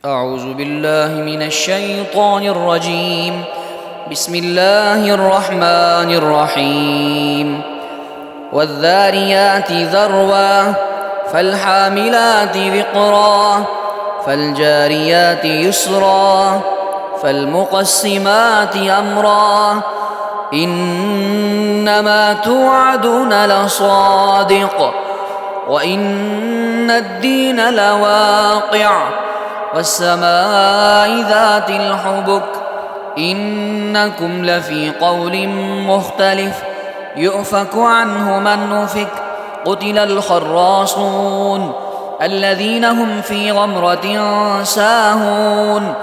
أعوذ بالله من الشيطان الرجيم. بسم الله الرحمن الرحيم. والذاريات ذروا فالحاملات وقرا فالجاريات يسرا فالمقسمات أمرا إنما توعدون لصادق وإن الدين لواقع والسماء ذات الحبك إنكم لفي قول مختلف يؤفك عنه من أفك قتل الخراصون الذين هم في غمرة ساهون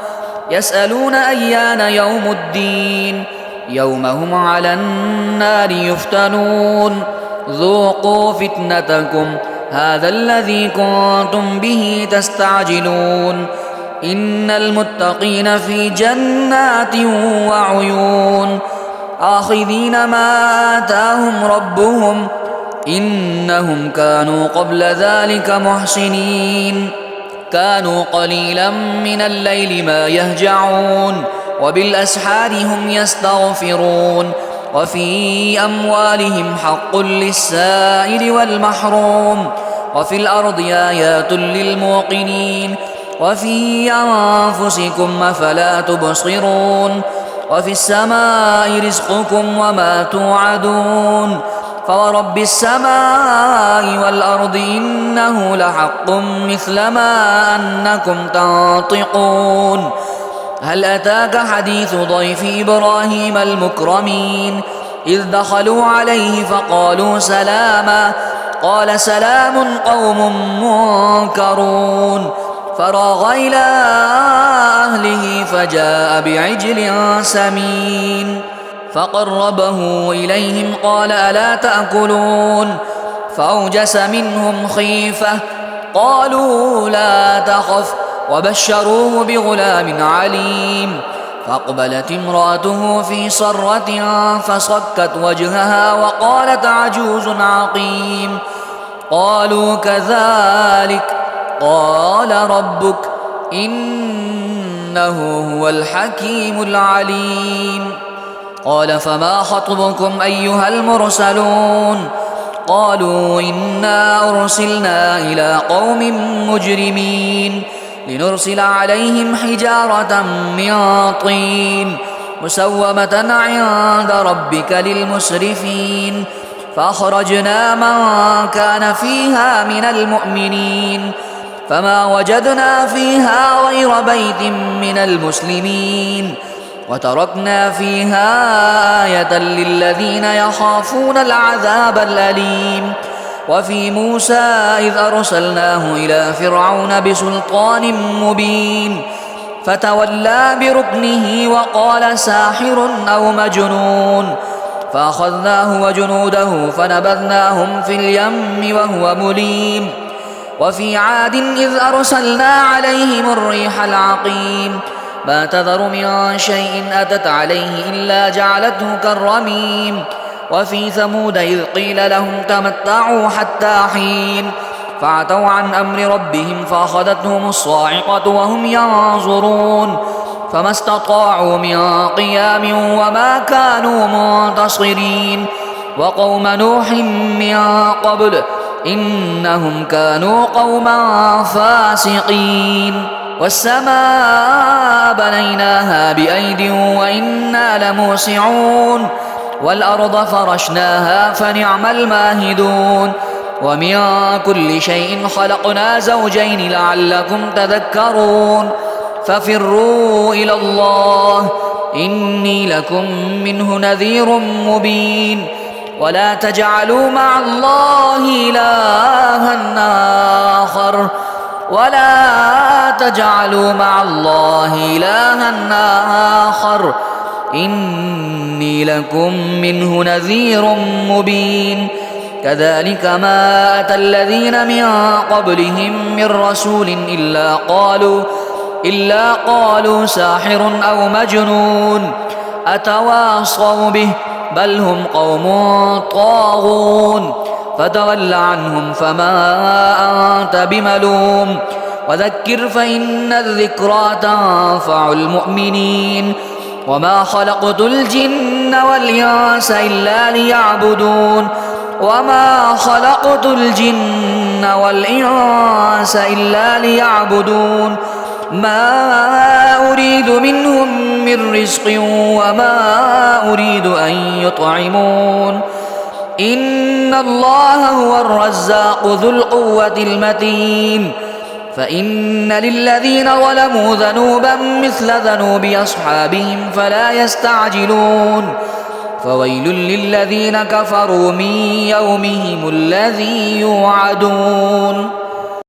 يسألون أيان يوم الدين يوم هم على النار يفتنون ذوقوا فتنتكم هذا الذي كنتم به تستعجلون إن المتقين في جنات وعيون آخذين ما آتاهم ربهم إنهم كانوا قبل ذلك محسنين كانوا قليلا من الليل ما يهجعون وبالأسحار هم يستغفرون وفي أموالهم حق للسائل والمحروم وفي الأرض آيات للموقنين وفي أنفسكم أفلا تبصرون وفي السماء رزقكم وما توعدون فورب السماء والأرض إنه لحق مثل ما أنكم تنطقون هل أتاك حديث ضيف إبراهيم المكرمين إذ دخلوا عليه فقالوا سلاما قال سلام قوم منكرون فراغ إلى أهله فجاء بعجل سمين فقربه إليهم قال ألا تأكلون فأوجس منهم خيفة قالوا لا تخف وبشروه بغلام عليم فأقبلت امرأته في صرة فصكت وجهها وقالت عجوز عقيم قالوا كذلك قال ربك إنه هو الحكيم العليم قال فما خطبكم أيها المرسلون قالوا إنا أرسلنا إلى قوم مجرمين لنرسل عليهم حجارة من طين مسومة عند ربك للمسرفين فأخرجنا من كان فيها من المؤمنين فما وجدنا فيها غير بيت من المسلمين وتركنا فيها آية للذين يخافون العذاب الأليم وفي موسى إذ أرسلناه إلى فرعون بسلطان مبين فتولى بركنه وقال ساحر أو مجنون فأخذناه وجنوده فنبذناهم في اليم وهو مليم وفي عاد إذ أرسلنا عليهم الريح العقيم ما تذر من شيء أتت عليه إلا جعلته كالرميم وفي ثمود إذ قيل لهم تمتعوا حتى حين فعتوا عن أمر ربهم فأخذتهم الصاعقة وهم ينظرون فما استطاعوا من قيام وما كانوا منتصرين وقوم نوح من قبل إنهم كانوا قوما فاسقين والسماء بنيناها بأيد وإنا لموسعون والأرض فرشناها فنعم الماهدون ومن كل شيء خلقنا زوجين لعلكم تذكرون ففروا إلى الله إني لكم منه نذير مبين ولا تجعلوا مع الله إلها آخر إني لكم منه نذير مبين كذلك ما أتى الذين من قبلهم من رسول إلا قالوا ساحر أو مجنون أتواصوا به بل هم قوم طاغون فتول عنهم فما أنت بملوم وذكر فإن الذكرى تنفع المؤمنين وما خلقت الجن والإنس إلا ليعبدون وما خلقت الجن والإنس إلا ليعبدون ما أريد منهم من رزق وما أريد أن يطعمون إن الله هو الرزاق ذو القوة المتين فإن للذين ظلموا ذنوبا مثل ذنوب أصحابهم فلا يستعجلون فويل للذين كفروا من يومهم الذي يوعدون